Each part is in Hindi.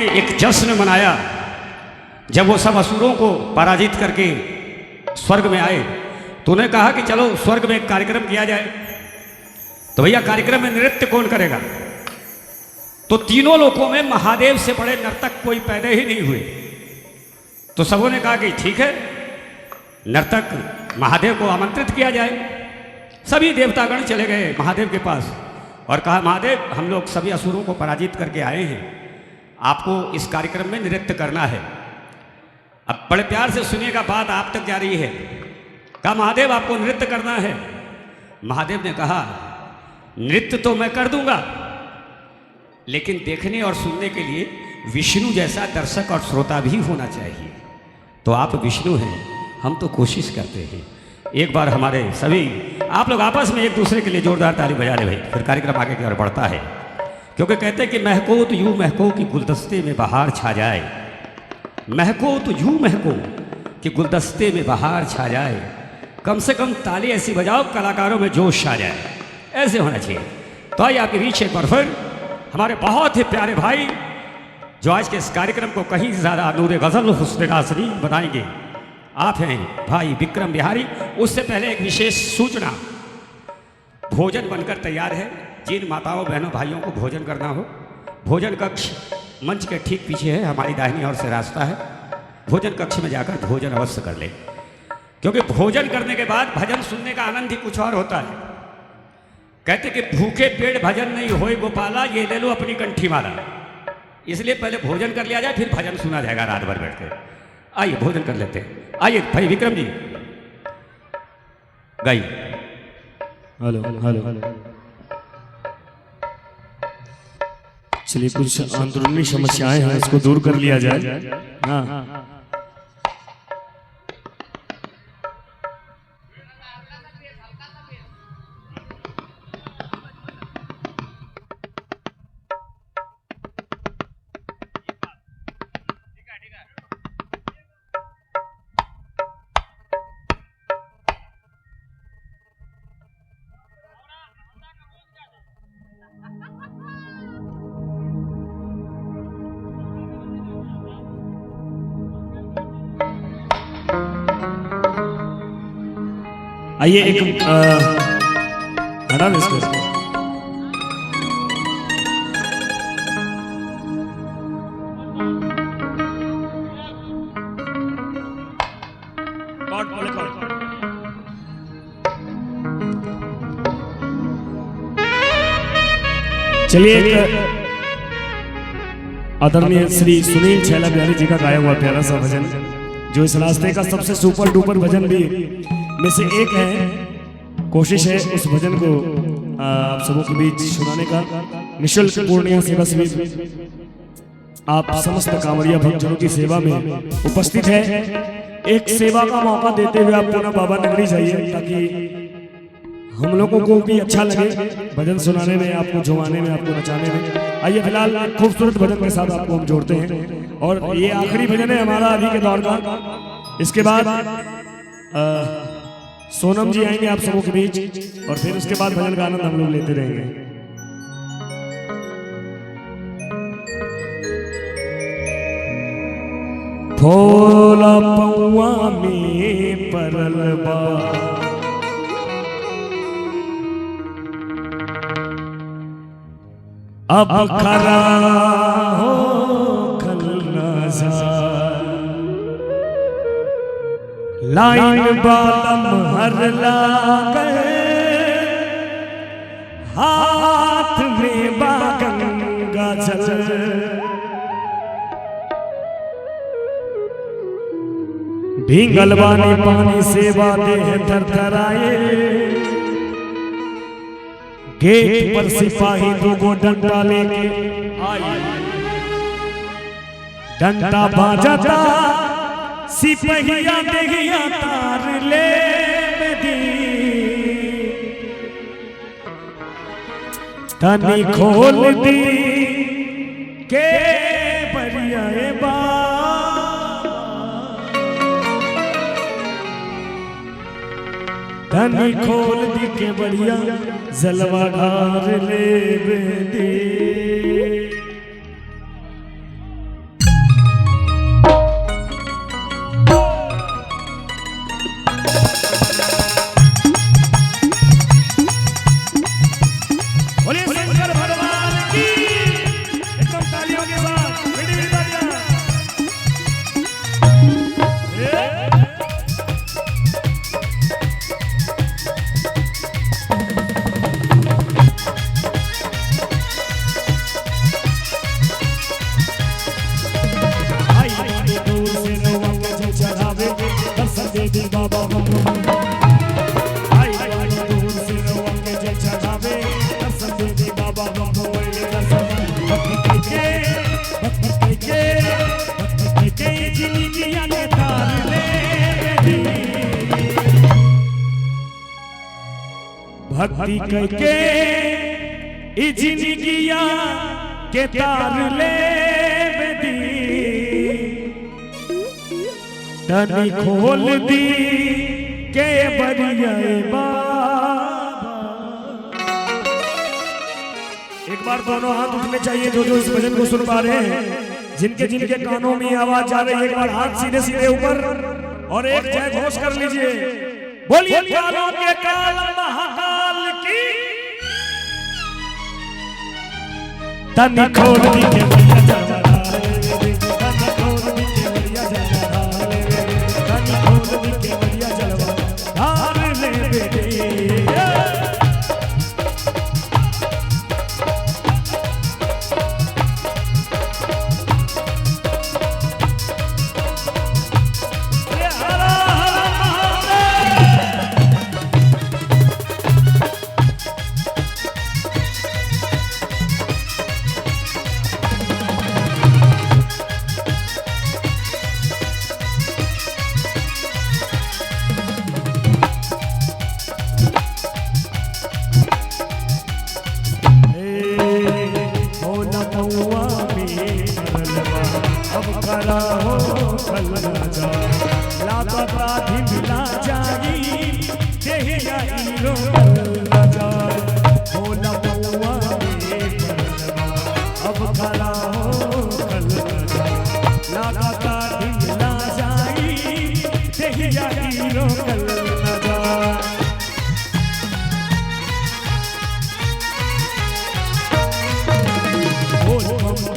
एक जश्न मनाया जब वो सब असुरों को पराजित करके स्वर्ग में आए, तो उन्हें कहा कि चलो स्वर्ग में एक कार्यक्रम किया जाए। तो भैया कार्यक्रम में नृत्य कौन करेगा? तो तीनों लोकों में महादेव से बड़े नर्तक कोई पैदा ही नहीं हुए। तो सबों ने कहा कि ठीक है, नर्तक महादेव को आमंत्रित किया जाए। सभी देवतागण चले गए महादेव के पास और कहा, महादेव हम लोग सभी असुरों को पराजित करके आए हैं, आपको इस कार्यक्रम में नृत्य करना है। अब बड़े प्यार से सुनिएगा, बात आप तक जा रही है। कहा, महादेव आपको नृत्य करना है। महादेव ने कहा, नृत्य तो मैं कर दूंगा, लेकिन देखने और सुनने के लिए विष्णु जैसा दर्शक और श्रोता भी होना चाहिए। तो आप विष्णु हैं, हम तो कोशिश करते हैं। एक बार हमारे सभी आप लोग आपस में एक दूसरे के लिए जोरदार ताली बजा ले भाई, फिर कार्यक्रम आगे की ओर बढ़ता है। क्योंकि कहते हैं कि महको तो यूं महको कि गुलदस्ते में बहार छा जाए, महको तो यूं महको कि गुलदस्ते में बहार छा जाए, कम से कम ताली ऐसी बजाओ कलाकारों में जोश आ जाए, ऐसे होना चाहिए। तो आइए आपके बीच एक बार फिर हमारे बहुत ही प्यारे भाई जो आज के इस कार्यक्रम को कहीं ज़्यादा नूरे गज़ल हुस्न नाज़रीन बनाएंगे, आप हैं भाई विक्रम बिहारी। उससे पहले एक विशेष सूचना, भोजन बनकर तैयार है। जिन माताओं बहनों भाइयों को भोजन करना हो, भोजन कक्ष मंच के ठीक पीछे है, हमारी दाहिनी ओर से रास्ता है। भोजन कक्ष में जाकर भोजन अवश्य कर ले, क्योंकि भोजन करने के बाद भजन सुनने का आनंद ही कुछ और होता है। कहते कि भूखे पेट भजन नहीं होए गोपाला, ये ले लो अपनी कंठी माला। इसलिए पहले भोजन कर लिया जाए, फिर भजन सुना जाएगा रात भर बैठ के। आइए भोजन कर लेते हैं। आइए भाई विक्रम जी गाइए। Hello hello. चलिए, कुछ अंदरूनी समस्याएं हैं, इसको दूर कर लिया जाए। हाँ, आइए एक हटा दे इसको। चलिए, एक आदरणीय श्री सुनील छैला बिहारी जी का गाया हुआ प्यारा सा भजन, जो इस रास्ते का सबसे सुपर डुपर भजन भी में से एक है। कोशिश है उस भजन को आप सबों के बीच सुनाने का। निःशुल्क पूर्णिया सेवा समिति आप समस्त कांवड़िया भक्तों की सेवा में उपस्थित है। एक सेवा का मौका देते हुए आप पुनः बाबा नगरी जाइए, ताकि हम लोगों को भी अच्छा लगे भजन सुनाने में, आपको झुमाने में, आपको नचाने में। आइए फिलहाल खूबसूरत भजन के साथ आपको हम जोड़ते हैं, और ये आखिरी भजन है हमारा अभी के दौर का। इसके बाद सोनम जी आएंगे आप सबों के बीच, और फिर उसके बाद भजन का आनंद हम लोग लेते रहेंगे। भोला पौआ में परल बा, अब खरा हो खल न जा, लाइन बालम हर लागे, हाथ में बागंगा जल, भींगल बानी पानी से बाते हैं थरथराए, गेट पर सिपाही दो को डंडा लेके आए, डंडा बाजता सिपहिया देहिया तार ले दी, तनी खोल दी के बरियाए बा, तनी खोल दी के बरिया जलवा ढार ले दी। आवाज मीठी मीठी तालियां बाबा आई दूर से रवा के जल चढ़ावे दर्शन दे दे बाबा के जिंदगियां के तार ले भक्ति करके ई जिंदगियां के तार ले तनी खोल दी के बरिया बाबा। एक बार दोनों हाथ उठने चाहिए जो इस भजन को सुन पा रहे हैं, जिनके जिनके कानों में आवाज जा रही है, एक बार हाथ सीधे सीधे ऊपर और एक जय घोष कर लीजिए। बोलिए कालों के काल महाकाल की तनी खोल दी के बरिया जलवा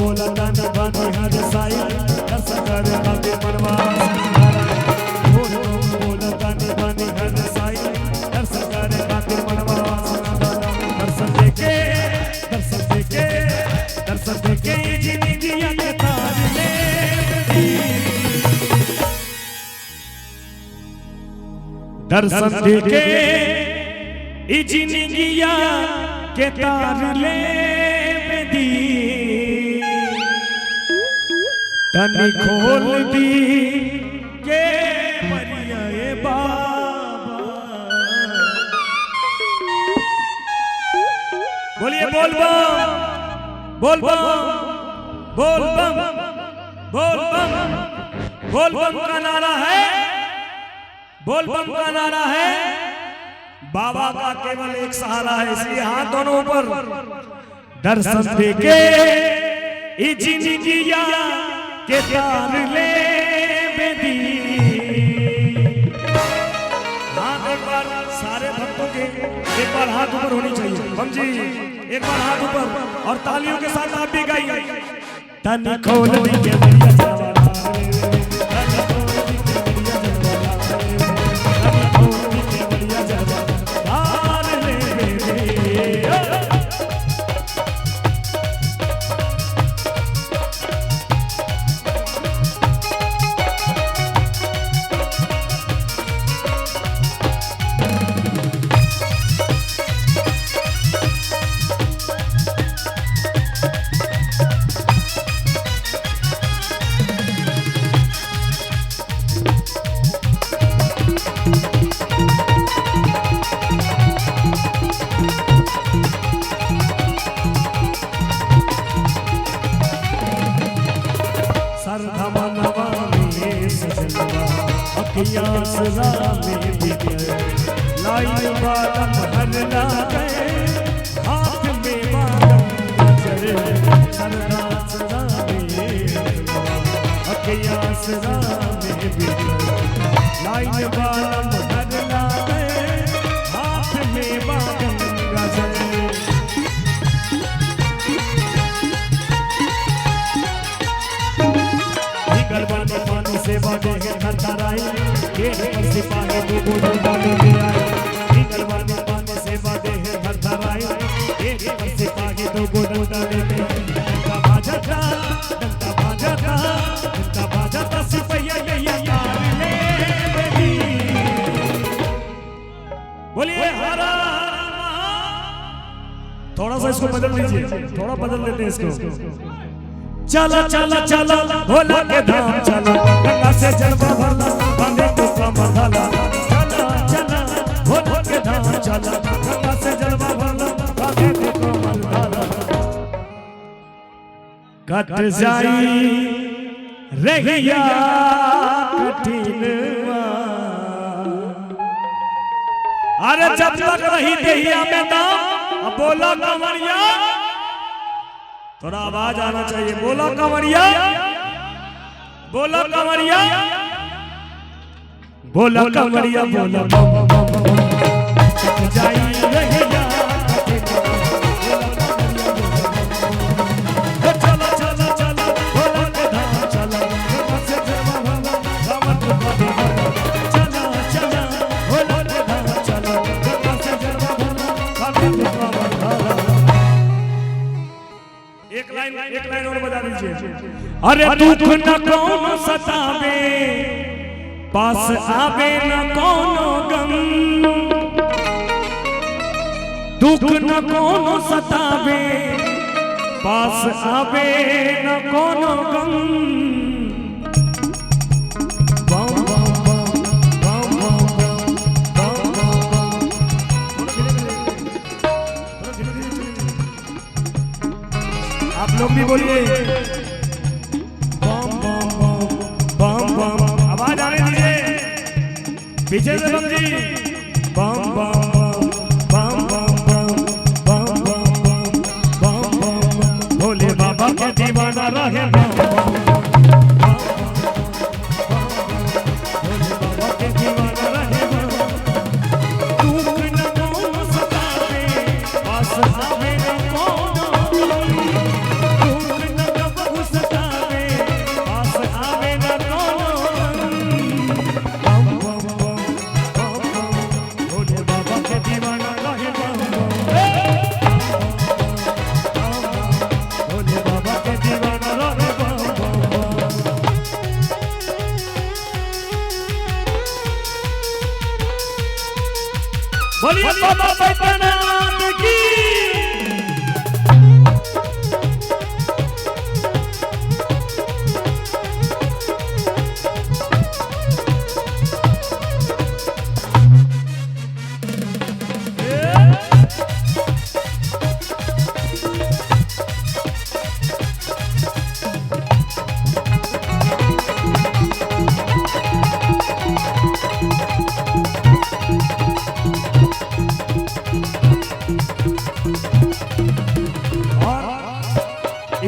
बोला गाना बानी हर साई दर्शन करे बाबे मनवास बोला गाना बानी हर साई दर्शन करे बाबे मनवास दर्शन देके जिंदगियां के तार ले दर्शन देके जिंदगियां के तार ले तनी खोल दी के बरिया बाबा। बोलिए बोल बम बोल बम बोल बम बोल बम बोल बम का नारा है, बोल बम का नारा है। बाबा का केवल एक सहारा है, इसलिए हाथ दोनों ऊपर दर्शन देके जिंदगियां के तार ले बेदी। हाथ एक बार सारे भक्तों के एक बार हाथ ऊपर होनी चाहिए। हम जी एक बार हाथ ऊपर और तालियों के साथ आप भी गाइए। तनी खोल दी के बरिया जलवा लाई बालम हर ला गए हाथ में बालम चले सरदा सदा में अकिया सदा में लाई बालम हर ला गए हाथ में बालम चले सेवा देखे थरथराई गेट पर सिपाही दो डंडा लेके आए निकल वाले पाने सेवा देखे थरथराई गेट पर सिपाही दो डंडा लेके डंडा बाजता सिपहिया गैया यार ले बेटी बोलिए हरा थोड़ा सा इसको बदल लीजिए थोड़ा बदल लेते हैं इसको चला चला चला भोला के धाम चला गंगा से जलवा भरला बांधे को कमर धाला चला चला भोला के धाम चला गंगा से जलवा भरला बांधे को कमर धाला कट जाई रहिया कठिनवा अरे जब तक रही देहिया में दाम अब बोला कमरिया थोड़ा आवाज आना चाहिए बोलो कमरिया बोलो कमरिया बोलो कमरिया बोलो जाई रहिया चला चला चला बोलो के धाम चला से जमा भला रामत चला चला बोलो के धाम चला से जमा भला एक लाइन और बजा दीजिए अरे दुख न कौनो सतावे पास आवे न कौनो गम दुख न कौनो सतावे पास आवे न कौनो गम बम बम बम बम बम आप लोग भी बोलिए बम बम बम बम आवाज आने दीजिए पीछे से बम जी बम बम बम बम बम बम बम बम बम भोले बाबा के दीवाना रहे बम भोले बाबा के दीवाना रहे दुख न कौनो सतावे पास आवे न कौनो बोलिए बाबा बैद्यनाथ की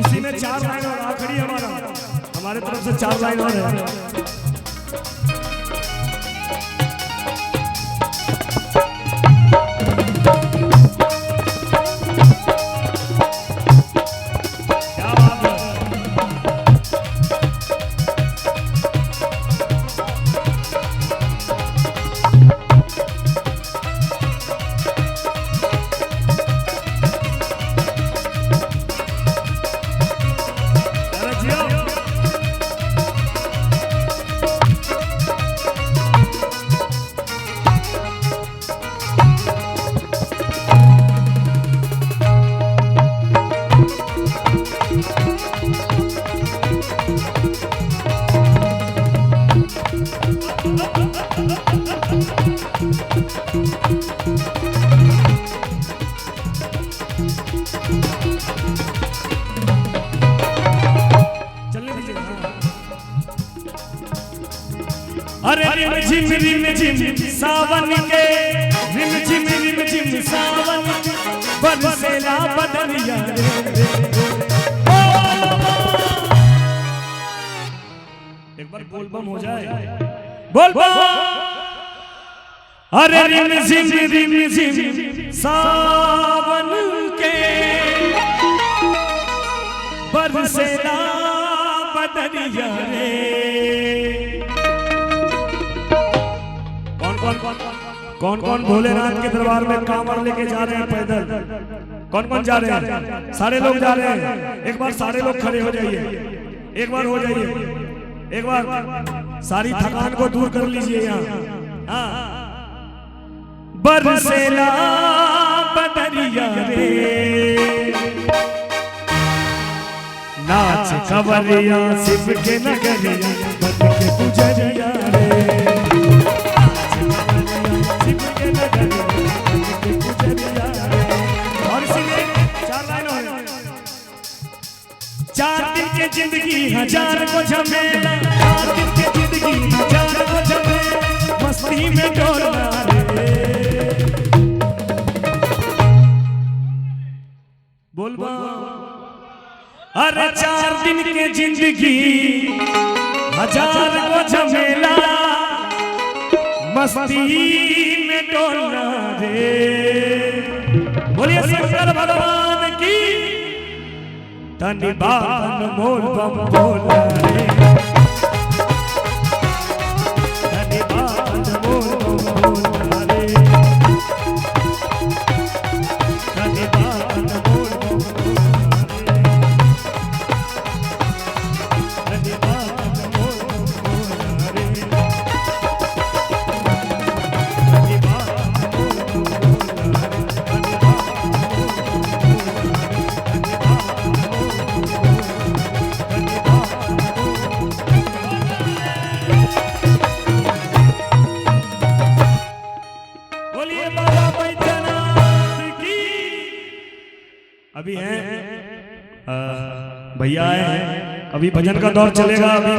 इसी में 4 लाइन और आखिरी हमारे तरफ से 4 लाइन और है अरे रिम झिम सावन के रिम झिम सावन बरसेला बदरिया एक बार बोल बम हो जाए बोल बम अरे रिम झिम सावन के बरसेला बदरिया रे कौन कौन भोलेनाथ के दरबार में कांवड़ लेके जा रहे हैं पैदल? कौन कौन जा रहे हैं? सारे लोग जा रहे हैं। एक बार सारे लोग खड़े हो जाइए, एक बार हो जाइए, एक बार सारी थकान को दूर कर लीजिए। यहाँ बरसेला बदरिया रे, नाच कवरिया शिव के नगरिया, बन के पुजरिया रे, शिव के नगरिया, बन के पुजरिया रे। और इसीलिए 4 लाइनों हैं। 4 दिन की जिंदगी हजार को झमेला, 4 दिन की जिंदगी हजार को झमेला, मस्ती में डोलना रे। बोल बा। अरे 4 दिन की जिंदगी हजार को झमेला, मस्ती में डोलना रे। बोलिए शंकर भगवान की। तनि बाबन मोल बम बोला रे, तनि बाबन मोल बम बोला रे, तनि बाबन मोल बम बोला रे, तनि बाबन मोल बम बोला रे, तनि बाबन मोल बम बोला रे, तनि बोलिए बाबा बैद्यनाथ की। अभी हैं भैया आए हैं, अभी भजन का दौर चलेगा। अभी